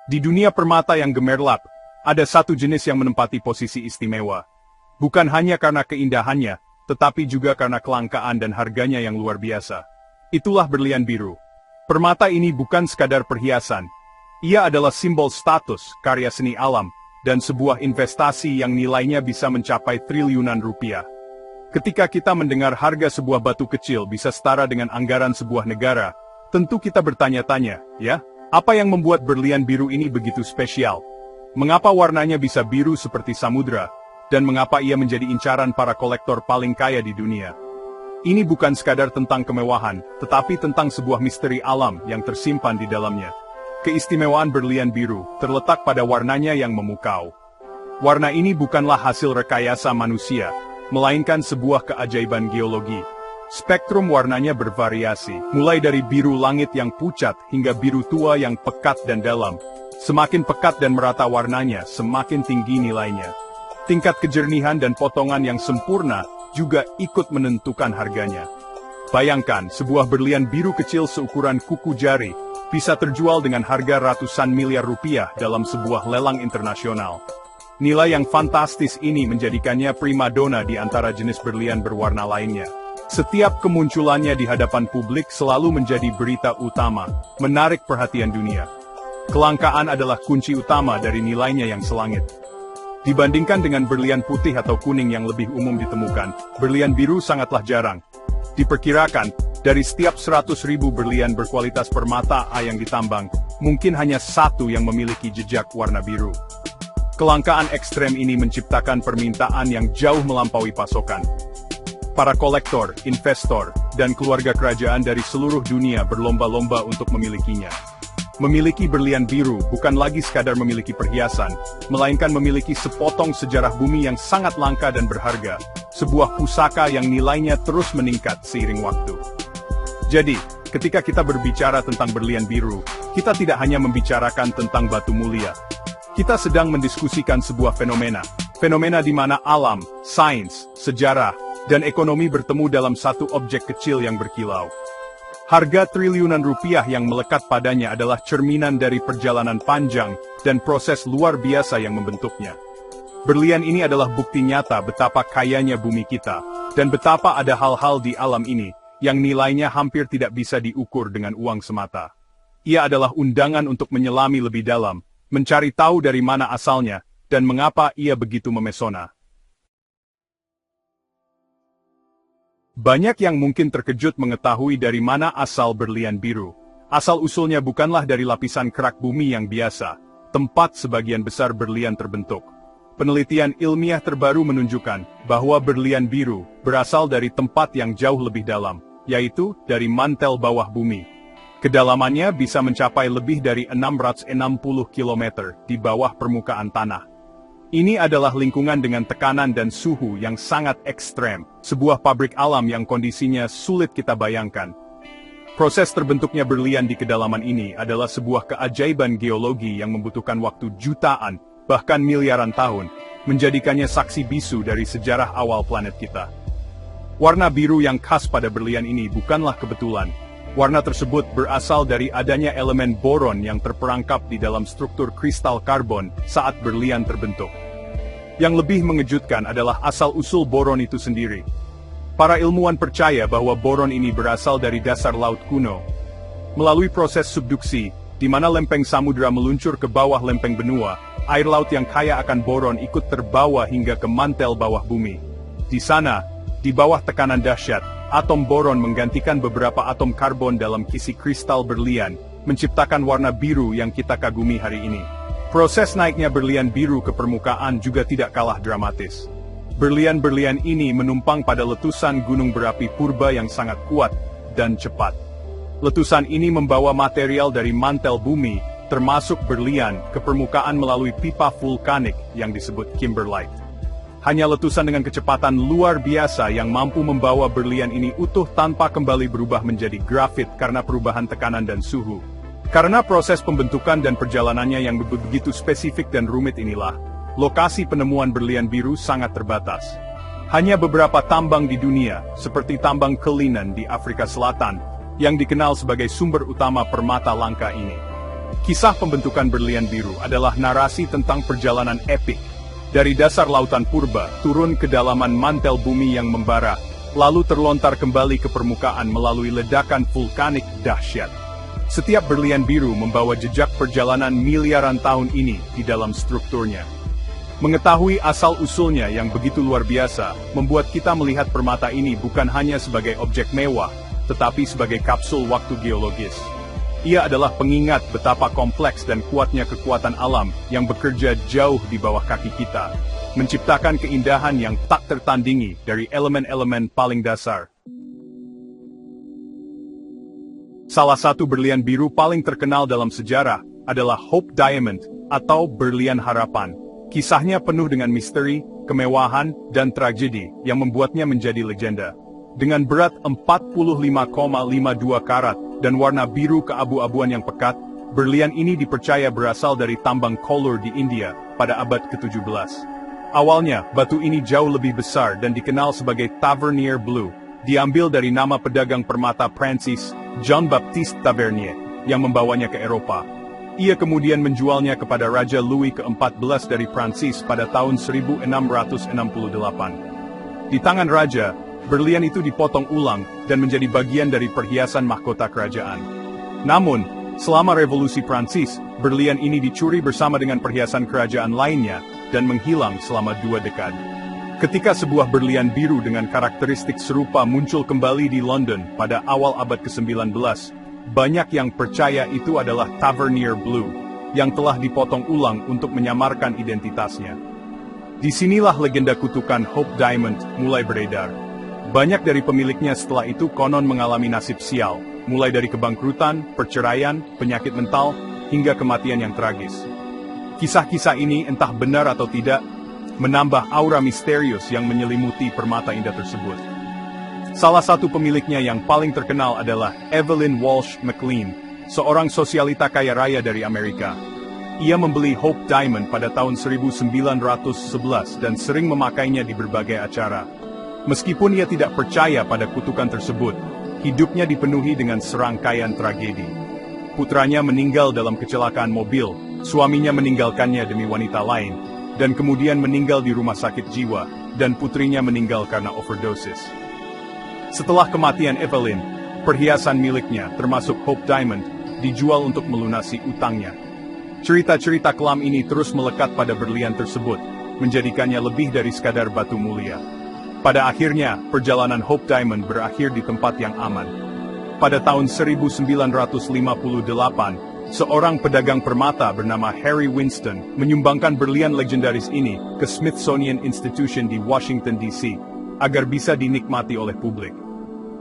Di dunia permata yang gemerlap, ada satu jenis yang menempati posisi istimewa. Bukan hanya karena keindahannya, tetapi juga karena kelangkaan dan harganya yang luar biasa. Itulah berlian biru. Permata ini bukan sekadar perhiasan. Ia adalah simbol status, karya seni alam, dan sebuah investasi yang nilainya bisa mencapai triliunan rupiah. Ketika kita mendengar harga sebuah batu kecil bisa setara dengan anggaran sebuah negara, tentu kita bertanya-tanya, ya, apa yang membuat berlian biru ini begitu spesial? Mengapa warnanya bisa biru seperti samudra? Dan mengapa ia menjadi incaran para kolektor paling kaya di dunia? Ini bukan sekadar tentang kemewahan, tetapi tentang sebuah misteri alam yang tersimpan di dalamnya. Keistimewaan berlian biru terletak pada warnanya yang memukau. Warna ini bukanlah hasil rekayasa manusia, melainkan sebuah keajaiban geologi. Spektrum warnanya bervariasi, mulai dari biru langit yang pucat hingga biru tua yang pekat dan dalam. Semakin pekat dan merata warnanya, semakin tinggi nilainya. Tingkat kejernihan dan potongan yang sempurna juga ikut menentukan harganya. Bayangkan, sebuah berlian biru kecil seukuran kuku jari bisa terjual dengan harga ratusan miliar rupiah dalam sebuah lelang internasional. Nilai yang fantastis ini menjadikannya primadona di antara jenis berlian berwarna lainnya. Setiap kemunculannya di hadapan publik selalu menjadi berita utama, menarik perhatian dunia. Kelangkaan adalah kunci utama dari nilainya yang selangit. Dibandingkan dengan berlian putih atau kuning yang lebih umum ditemukan, berlian biru sangatlah jarang. Diperkirakan, dari setiap 100.000 berlian berkualitas permata A yang ditambang, mungkin hanya satu yang memiliki jejak warna biru. Kelangkaan ekstrem ini menciptakan permintaan yang jauh melampaui pasokan. Para kolektor, investor, dan keluarga kerajaan dari seluruh dunia berlomba-lomba untuk memilikinya. Memiliki berlian biru bukan lagi sekadar memiliki perhiasan, melainkan memiliki sepotong sejarah bumi yang sangat langka dan berharga, sebuah pusaka yang nilainya terus meningkat seiring waktu. Jadi, ketika kita berbicara tentang berlian biru, kita tidak hanya membicarakan tentang batu mulia. Kita sedang mendiskusikan sebuah fenomena di mana alam, sains, sejarah, dan ekonomi bertemu dalam satu objek kecil yang berkilau. Harga triliunan rupiah yang melekat padanya adalah cerminan dari perjalanan panjang dan proses luar biasa yang membentuknya. Berlian ini adalah bukti nyata betapa kayanya bumi kita, dan betapa ada hal-hal di alam ini yang nilainya hampir tidak bisa diukur dengan uang semata. Ia adalah undangan untuk menyelami lebih dalam, mencari tahu dari mana asalnya, dan mengapa ia begitu memesona. Banyak yang mungkin terkejut mengetahui dari mana asal berlian biru. Asal-usulnya bukanlah dari lapisan kerak bumi yang biasa, tempat sebagian besar berlian terbentuk. Penelitian ilmiah terbaru menunjukkan bahwa berlian biru berasal dari tempat yang jauh lebih dalam, yaitu dari mantel bawah bumi. Kedalamannya bisa mencapai lebih dari 660 km di bawah permukaan tanah. Ini adalah lingkungan dengan tekanan dan suhu yang sangat ekstrem, sebuah pabrik alam yang kondisinya sulit kita bayangkan. Proses terbentuknya berlian di kedalaman ini adalah sebuah keajaiban geologi yang membutuhkan waktu jutaan, bahkan miliaran tahun, menjadikannya saksi bisu dari sejarah awal planet kita. Warna biru yang khas pada berlian ini bukanlah kebetulan. Warna tersebut berasal dari adanya elemen boron yang terperangkap di dalam struktur kristal karbon saat berlian terbentuk. Yang lebih mengejutkan adalah asal-usul boron itu sendiri. Para ilmuwan percaya bahwa boron ini berasal dari dasar laut kuno. Melalui proses subduksi, di mana lempeng samudra meluncur ke bawah lempeng benua, air laut yang kaya akan boron ikut terbawa hingga ke mantel bawah bumi. Di sana, di bawah tekanan dahsyat, atom boron menggantikan beberapa atom karbon dalam kisi kristal berlian, menciptakan warna biru yang kita kagumi hari ini. Proses naiknya berlian biru ke permukaan juga tidak kalah dramatis. Berlian-berlian ini menumpang pada letusan gunung berapi purba yang sangat kuat dan cepat. Letusan ini membawa material dari mantel bumi, termasuk berlian, ke permukaan melalui pipa vulkanik yang disebut kimberlite. Hanya letusan dengan kecepatan luar biasa yang mampu membawa berlian ini utuh tanpa kembali berubah menjadi grafit karena perubahan tekanan dan suhu. Karena proses pembentukan dan perjalanannya yang begitu spesifik dan rumit inilah, lokasi penemuan berlian biru sangat terbatas. Hanya beberapa tambang di dunia, seperti tambang Cullinan di Afrika Selatan, yang dikenal sebagai sumber utama permata langka ini. Kisah pembentukan berlian biru adalah narasi tentang perjalanan epik. Dari dasar lautan purba, turun ke dalaman mantel bumi yang membara, lalu terlontar kembali ke permukaan melalui ledakan vulkanik dahsyat. Setiap berlian biru membawa jejak perjalanan miliaran tahun ini di dalam strukturnya. Mengetahui asal-usulnya yang begitu luar biasa, membuat kita melihat permata ini bukan hanya sebagai objek mewah, tetapi sebagai kapsul waktu geologis. Ia adalah pengingat betapa kompleks dan kuatnya kekuatan alam yang bekerja jauh di bawah kaki kita, menciptakan keindahan yang tak tertandingi dari elemen-elemen paling dasar. Salah satu berlian biru paling terkenal dalam sejarah adalah Hope Diamond atau berlian harapan. Kisahnya penuh dengan misteri, kemewahan, dan tragedi yang membuatnya menjadi legenda. Dengan berat 45,52 karat dan warna biru keabu-abuan yang pekat, berlian ini dipercaya berasal dari tambang Kollur di India pada abad ke-17. Awalnya, batu ini jauh lebih besar dan dikenal sebagai Tavernier Blue, diambil dari nama pedagang permata Prancis, Jean-Baptiste Tavernier, yang membawanya ke Eropa. Ia kemudian menjualnya kepada Raja Louis ke-14 dari Prancis pada tahun 1668. Di tangan Raja, berlian itu dipotong ulang dan menjadi bagian dari perhiasan mahkota kerajaan. Namun, selama Revolusi Prancis, berlian ini dicuri bersama dengan perhiasan kerajaan lainnya dan menghilang selama 2 dekade. Ketika sebuah berlian biru dengan karakteristik serupa muncul kembali di London pada awal abad ke-19, banyak yang percaya itu adalah Tavernier Blue, yang telah dipotong ulang untuk menyamarkan identitasnya. Disinilah legenda kutukan Hope Diamond mulai beredar. Banyak dari pemiliknya setelah itu konon mengalami nasib sial, mulai dari kebangkrutan, perceraian, penyakit mental, hingga kematian yang tragis. Kisah-kisah ini entah benar atau tidak, menambah aura misterius yang menyelimuti permata indah tersebut. Salah satu pemiliknya yang paling terkenal adalah Evelyn Walsh McLean, seorang sosialita kaya raya dari Amerika. Ia membeli Hope Diamond pada tahun 1911 dan sering memakainya di berbagai acara. Meskipun ia tidak percaya pada kutukan tersebut, hidupnya dipenuhi dengan serangkaian tragedi. Putranya meninggal dalam kecelakaan mobil, suaminya meninggalkannya demi wanita lain, dan kemudian meninggal di rumah sakit jiwa, dan putrinya meninggal karena overdosis. Setelah kematian Evelyn, perhiasan miliknya, termasuk Hope Diamond, dijual untuk melunasi utangnya. Cerita-cerita kelam ini terus melekat pada berlian tersebut, menjadikannya lebih dari sekadar batu mulia. Pada akhirnya, perjalanan Hope Diamond berakhir di tempat yang aman. Pada tahun 1958, seorang pedagang permata bernama Harry Winston menyumbangkan berlian legendaris ini ke Smithsonian Institution di Washington, D.C., agar bisa dinikmati oleh publik.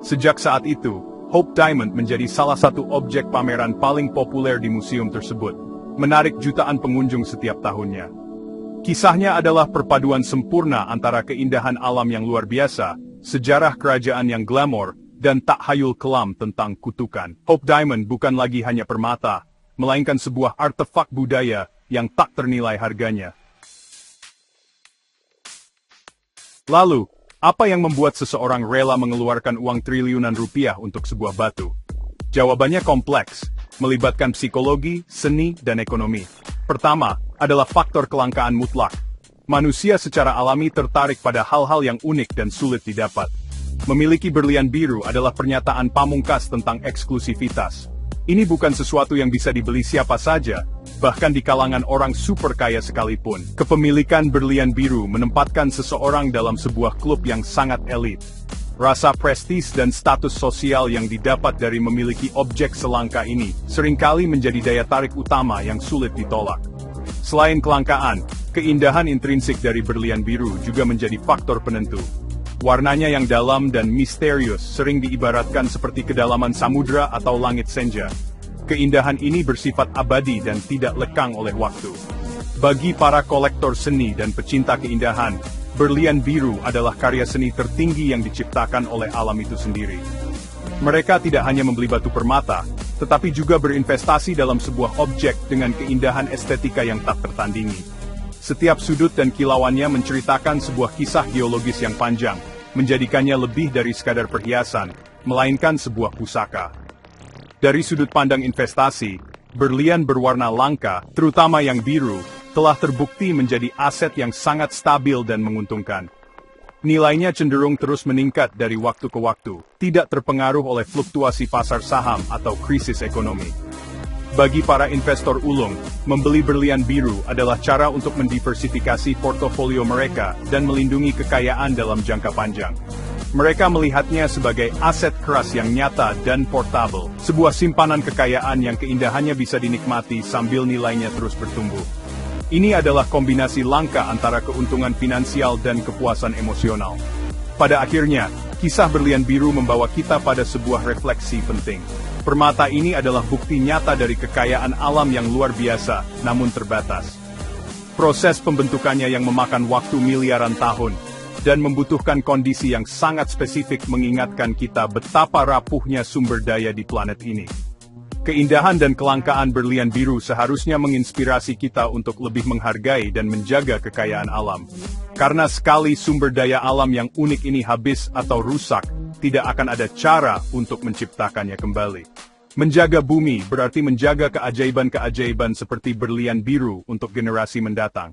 Sejak saat itu, Hope Diamond menjadi salah satu objek pameran paling populer di museum tersebut, menarik jutaan pengunjung setiap tahunnya. Kisahnya adalah perpaduan sempurna antara keindahan alam yang luar biasa, sejarah kerajaan yang glamor, dan takhayul kelam tentang kutukan. Hope Diamond bukan lagi hanya permata, melainkan sebuah artefak budaya yang tak ternilai harganya. Lalu, apa yang membuat seseorang rela mengeluarkan uang triliunan rupiah untuk sebuah batu? Jawabannya kompleks, melibatkan psikologi, seni, dan ekonomi. Pertama, adalah faktor kelangkaan mutlak. Manusia secara alami tertarik pada hal-hal yang unik dan sulit didapat. Memiliki berlian biru adalah pernyataan pamungkas tentang eksklusivitas. Ini bukan sesuatu yang bisa dibeli siapa saja, bahkan di kalangan orang super kaya sekalipun. Kepemilikan berlian biru menempatkan seseorang dalam sebuah klub yang sangat elit. Rasa prestis dan status sosial yang didapat dari memiliki objek selangka ini seringkali menjadi daya tarik utama yang sulit ditolak. Selain kelangkaan, keindahan intrinsik dari berlian biru juga menjadi faktor penentu. Warnanya yang dalam dan misterius sering diibaratkan seperti kedalaman samudra atau langit senja. Keindahan ini bersifat abadi dan tidak lekang oleh waktu. Bagi para kolektor seni dan pecinta keindahan, berlian biru adalah karya seni tertinggi yang diciptakan oleh alam itu sendiri. Mereka tidak hanya membeli batu permata, tetapi juga berinvestasi dalam sebuah objek dengan keindahan estetika yang tak tertandingi. Setiap sudut dan kilauannya menceritakan sebuah kisah geologis yang panjang, menjadikannya lebih dari sekadar perhiasan, melainkan sebuah pusaka. Dari sudut pandang investasi, Berlian berwarna langka, terutama yang biru, telah terbukti menjadi aset yang sangat stabil dan menguntungkan. Nilainya cenderung terus meningkat dari waktu ke waktu, tidak terpengaruh oleh fluktuasi pasar saham atau krisis ekonomi. Bagi para investor ulung, membeli berlian biru adalah cara untuk mendiversifikasi portofolio mereka dan melindungi kekayaan dalam jangka panjang. Mereka melihatnya sebagai aset keras yang nyata dan portable, sebuah simpanan kekayaan yang keindahannya bisa dinikmati sambil nilainya terus bertumbuh. Ini adalah kombinasi langka antara keuntungan finansial dan kepuasan emosional. Pada akhirnya, kisah berlian biru membawa kita pada sebuah refleksi penting. Permata ini adalah bukti nyata dari kekayaan alam yang luar biasa, namun terbatas. Proses pembentukannya yang memakan waktu miliaran tahun, dan membutuhkan kondisi yang sangat spesifik mengingatkan kita betapa rapuhnya sumber daya di planet ini. Keindahan dan kelangkaan berlian biru seharusnya menginspirasi kita untuk lebih menghargai dan menjaga kekayaan alam. Karena sekali sumber daya alam yang unik ini habis atau rusak, tidak akan ada cara untuk menciptakannya kembali. Menjaga bumi berarti menjaga keajaiban-keajaiban seperti berlian biru untuk generasi mendatang.